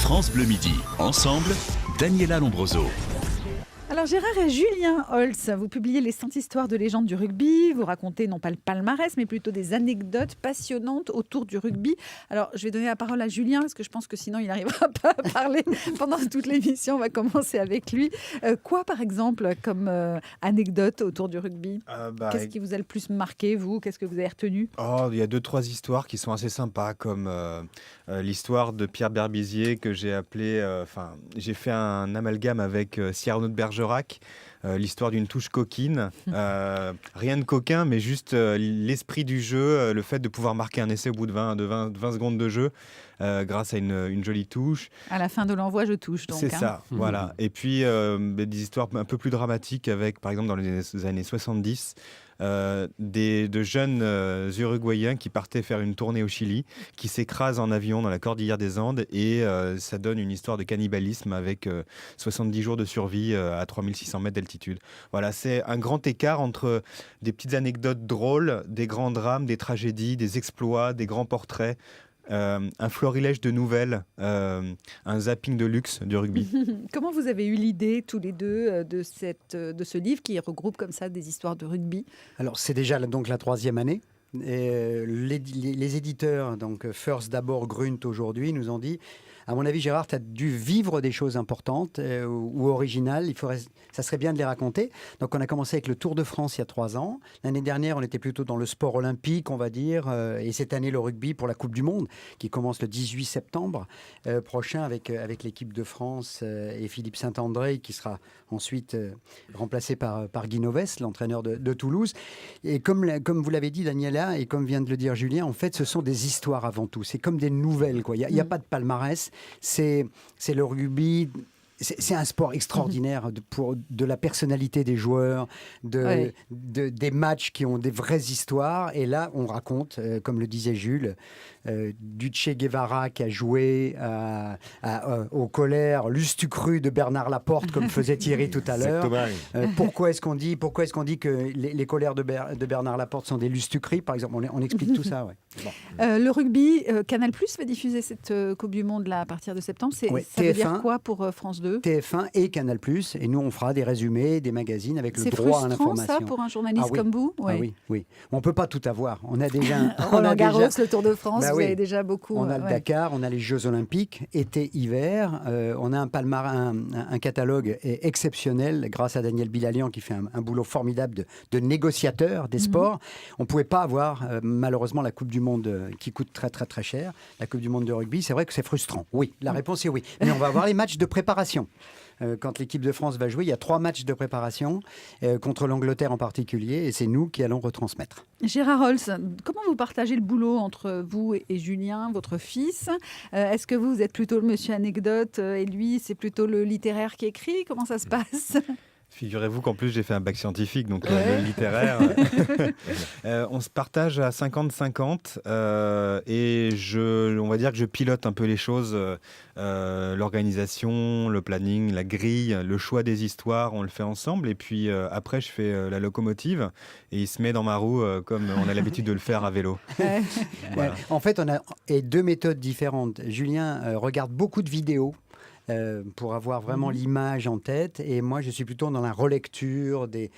France Bleu Midi. Ensemble, Daniela Lombroso. Alors Gérard et Julien Holtz, vous publiez les 100 histoires de légende du rugby. Vous racontez non pas le palmarès, mais plutôt des anecdotes passionnantes autour du rugby. Alors je vais donner la parole à Julien, parce que je pense que sinon il n'arrivera pas à parler pendant toute l'émission. On va commencer avec lui. Quoi par exemple comme anecdote autour du rugby ? Qu'est-ce qui vous a le plus marqué, vous ? Qu'est-ce que vous avez retenu ? Il y a 2-3 histoires qui sont assez sympas, comme l'histoire de Pierre Berbizier que j'ai appelé... j'ai fait un amalgame avec Cyrano de Bergerac, l'histoire d'une touche coquine. Rien de coquin, mais juste l'esprit du jeu, le fait de pouvoir marquer un essai au bout de 20 secondes de jeu grâce à une jolie touche. À la fin de l'envoi, je touche. Donc, C'est ça, voilà. Et puis des histoires un peu plus dramatiques avec, par exemple, dans les années 70, de jeunes Uruguayens qui partaient faire une tournée au Chili, qui s'écrasent en avion dans la cordillère des Andes, et ça donne une histoire de cannibalisme avec 70 jours de survie à 3600 mètres d'altitude. Voilà, c'est un grand écart entre des petites anecdotes drôles, des grands drames, des tragédies, des exploits, des grands portraits. Un florilège de nouvelles, un zapping de luxe du rugby. Comment vous avez eu l'idée tous les deux de ce livre qui regroupe comme ça des histoires de rugby ? Alors c'est déjà donc la 3e année. Et les éditeurs, donc First d'abord, Grunt aujourd'hui, nous ont dit, à mon avis Gérard, tu as dû vivre des choses importantes ou originales, ça serait bien de les raconter. Donc on a commencé avec le Tour de France il y a 3 ans. L'année dernière, on était plutôt dans le sport olympique, on va dire, et cette année le rugby pour la Coupe du Monde qui commence le 18 septembre prochain avec l'équipe de France et Philippe Saint-André qui sera ensuite remplacé par Guy Novès, l'entraîneur de Toulouse. Et comme vous l'avez dit Daniela, et comme vient de le dire Julien, en fait ce sont des histoires avant tout, c'est comme des nouvelles, quoi. Il n'y a pas de palmarès, c'est le rugby. C'est un sport extraordinaire de la personnalité des joueurs, des matchs qui ont des vraies histoires. Et là, on raconte, comme le disait Jules, du Che Guevara qui a joué au Colère, l'Ustucru de Bernard Laporte, comme faisait Thierry tout à l'heure. Pourquoi est-ce qu'on dit que les Colères de Bernard Laporte sont des Lustucris, par exemple ? On explique tout ça. Ouais. Bon. Le rugby, Canal+ va diffuser cette Coupe du Monde là, à partir de septembre. Ça veut dire quoi pour France 2 ? TF1 et Canal+, et nous on fera des résumés, des magazines avec le droit à l'information. C'est frustrant ça pour un journaliste comme vous ? Oui. On peut pas tout avoir. On a déjà Roland Garros, le Tour de France, vous avez déjà beaucoup. On a le Dakar, on a les Jeux Olympiques, été, hiver. On a un catalogue exceptionnel grâce à Daniel Bilalian qui fait un boulot formidable de négociateur des sports. On pouvait pas avoir malheureusement la Coupe du Monde qui coûte très très très cher. La Coupe du Monde de rugby, c'est vrai que c'est frustrant. Oui, la réponse est oui. Mais on va avoir les matchs de préparation. Quand l'équipe de France va jouer, il y a 3 matchs de préparation contre l'Angleterre en particulier, et c'est nous qui allons retransmettre. Gérard Holtz, comment vous partagez le boulot entre vous et Julien, votre fils ? Est-ce que vous êtes plutôt le monsieur anecdote et lui, c'est plutôt le littéraire qui écrit ? Comment ça se passe ? Figurez-vous qu'en plus j'ai fait un bac scientifique, donc le littéraire. On se partage à 50-50 et on va dire que je pilote un peu les choses, l'organisation, le planning, la grille, le choix des histoires, on le fait ensemble. Et puis après je fais la locomotive et il se met dans ma roue comme on a l'habitude de le faire à vélo. Voilà. En fait, on a 2 méthodes différentes. Julien regarde beaucoup de vidéos. Pour avoir vraiment l'image en tête, et moi je suis plutôt dans la relecture des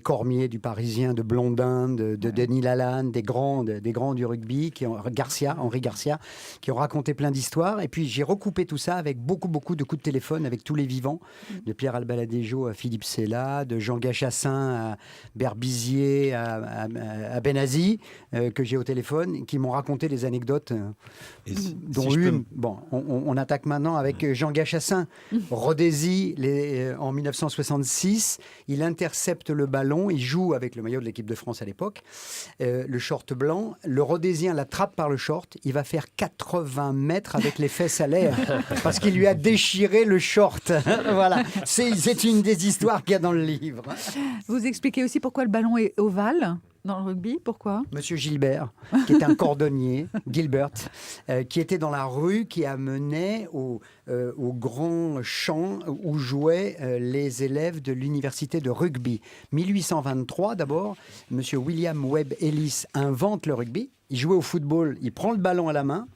Cormier du Parisien, de Blondin, de Denis Lalanne, des grands du rugby, Henri Garcia, qui ont raconté plein d'histoires. Et puis j'ai recoupé tout ça avec beaucoup de coups de téléphone avec tous les vivants, de Pierre Albaladejo à Philippe Sella, de Jean Gachassin à Berbizier à Benazi, que j'ai au téléphone, qui m'ont raconté des anecdotes, dont une. Bon, on attaque maintenant avec Jean Gachassin. Rodézy, en 1966, il intercepte le ballon, il joue avec le maillot de l'équipe de France à l'époque, le short blanc. Le Rodésien l'attrape par le short, il va faire 80 mètres avec les fesses à l'air parce qu'il lui a déchiré le short. Voilà, c'est une des histoires qu'il y a dans le livre. Vous expliquez aussi pourquoi le ballon est ovale dans le rugby, pourquoi ? Monsieur Gilbert, qui est un cordonnier, Gilbert, qui était dans la rue qui amenait au grand champ où jouaient les élèves de l'université de rugby. 1823, d'abord, Monsieur William Webb Ellis invente le rugby. Il jouait au football, il prend le ballon à la main,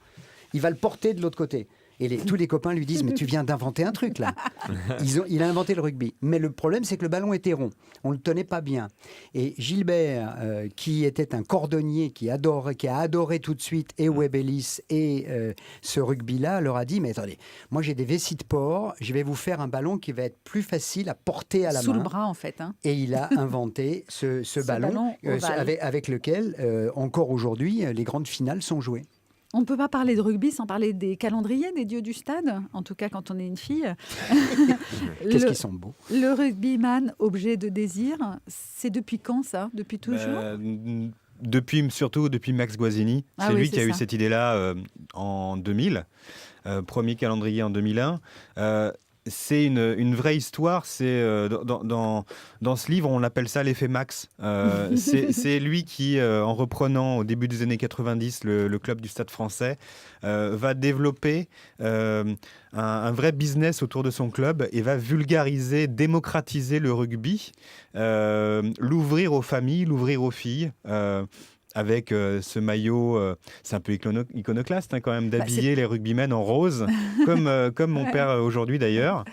il va le porter de l'autre côté. Et tous les copains lui disent, mais tu viens d'inventer un truc là. Il a inventé le rugby. Mais le problème, c'est que le ballon était rond. On ne le tenait pas bien. Et Gilbert, qui était un cordonnier, qui a adoré tout de suite et Webb Ellis et ce rugby-là, leur a dit, mais attendez, moi j'ai des vessies de porc, je vais vous faire un ballon qui va être plus facile à porter à la main. Sous le bras, en fait. Hein. Et il a inventé ce ballon avec lequel, encore aujourd'hui, les grandes finales sont jouées. On ne peut pas parler de rugby sans parler des calendriers des dieux du stade, en tout cas quand on est une fille. Qu'est-ce qu'ils sont beaux. Le rugbyman, objet de désir, c'est depuis quand ça ? Depuis toujours Surtout depuis Max Guazzini. C'est lui qui a eu cette idée-là en 2000, premier calendrier en 2001. C'est une vraie histoire. C'est dans ce livre, on appelle ça l'effet Max. C'est lui qui, en reprenant au début des années 90 le club du Stade Français, va développer un vrai business autour de son club et va vulgariser, démocratiser le rugby, l'ouvrir aux familles, l'ouvrir aux filles. Avec ce maillot, c'est un peu iconoclaste quand même, d'habiller les rugbymen en rose, comme mon père aujourd'hui d'ailleurs.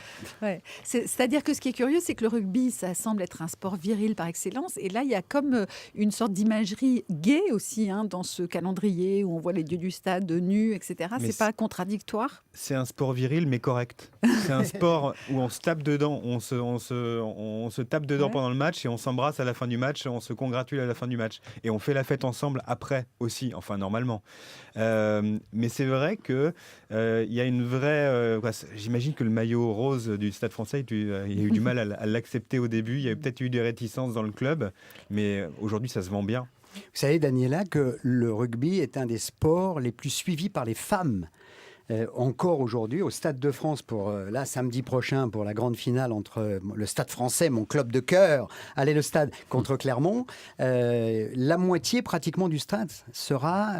Ouais. C'est-à-dire que ce qui est curieux, c'est que le rugby, ça semble être un sport viril par excellence. Et là, il y a comme une sorte d'imagerie gay aussi dans ce calendrier où on voit les dieux du stade nus, etc. C'est pas contradictoire ? C'est un sport viril mais correct. C'est un sport où on se tape dedans, on se tape dedans pendant le match et on s'embrasse à la fin du match, on se congratule à la fin du match et on fait la fête ensemble après aussi, enfin normalement. Mais c'est vrai que il y a une vraie... j'imagine que le maillot rose du Stade Français, il y a eu du mal à l'accepter au début. Il y a peut-être eu des réticences dans le club, mais aujourd'hui ça se vend bien. Vous savez, Daniela, que le rugby est un des sports les plus suivis par les femmes. Encore aujourd'hui, au Stade de France, samedi prochain, pour la grande finale entre le Stade Français, mon club de cœur, allez le Stade, contre Clermont, la moitié pratiquement du stade sera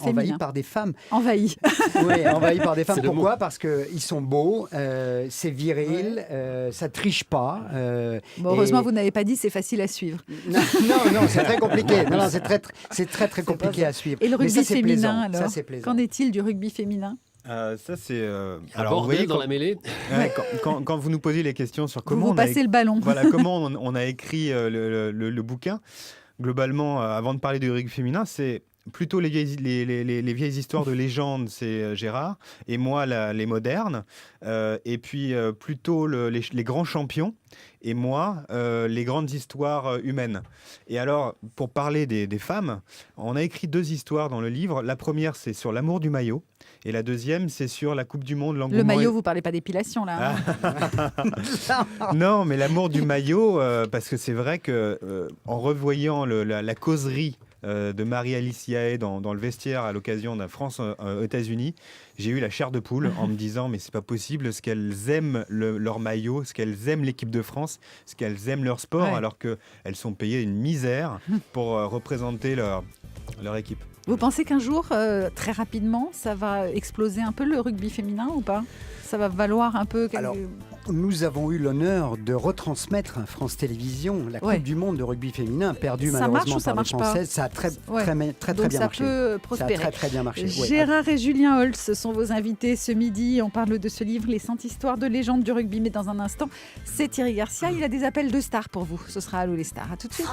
envahi par des femmes. Envahi. Oui, envahi par des femmes. Pourquoi ? Parce qu'ils sont beaux, c'est viril, ça triche pas. Heureusement, vous n'avez pas dit c'est facile à suivre. Non, c'est très compliqué. Non, c'est très compliqué à suivre. Et le rugby ça, féminin, alors plaisant. Qu'en est-il du rugby féminin ? Ça c'est alors vous voyez dans la mêlée. Quand vous nous posez les questions sur comment vous passez le ballon. Voilà, comment on a écrit le bouquin, globalement, avant de parler du rugby féminin, c'est plutôt les vieilles histoires de légende, c'est Gérard, et moi les modernes, et puis plutôt les grands champions, et moi les grandes histoires humaines. Et alors, pour parler des femmes, on a écrit 2 histoires dans le livre. La première, c'est sur l'amour du maillot, et la deuxième, c'est sur la Coupe du Monde. Le maillot, vous parlez pas d'épilation là. Non, mais l'amour du maillot, parce que c'est vrai que en revoyant la causerie de Marie-Alice Yaé dans le vestiaire à l'occasion d'un France aux États-Unis, j'ai eu la chair de poule en me disant mais c'est pas possible, ce qu'elles aiment leur maillot, ce qu'elles aiment l'équipe de France, ce qu'elles aiment leur sport, alors qu'elles sont payées une misère pour représenter leur équipe. Vous pensez qu'un jour, très rapidement, ça va exploser un peu le rugby féminin ou pas ? Ça va valoir un peu... Alors, nous avons eu l'honneur de retransmettre à France Télévisions la Coupe du Monde de rugby féminin, perdue malheureusement par les Françaises. Ça a très bien marché. Ça peut prospérer. Ça a très bien marché. Gérard et Julien Holtz sont vos invités ce midi. On parle de ce livre, Les 100 histoires de légende du rugby. Mais dans un instant, c'est Thierry Garcia. Il a des appels de stars pour vous. Ce sera Allô les stars. À tout de suite.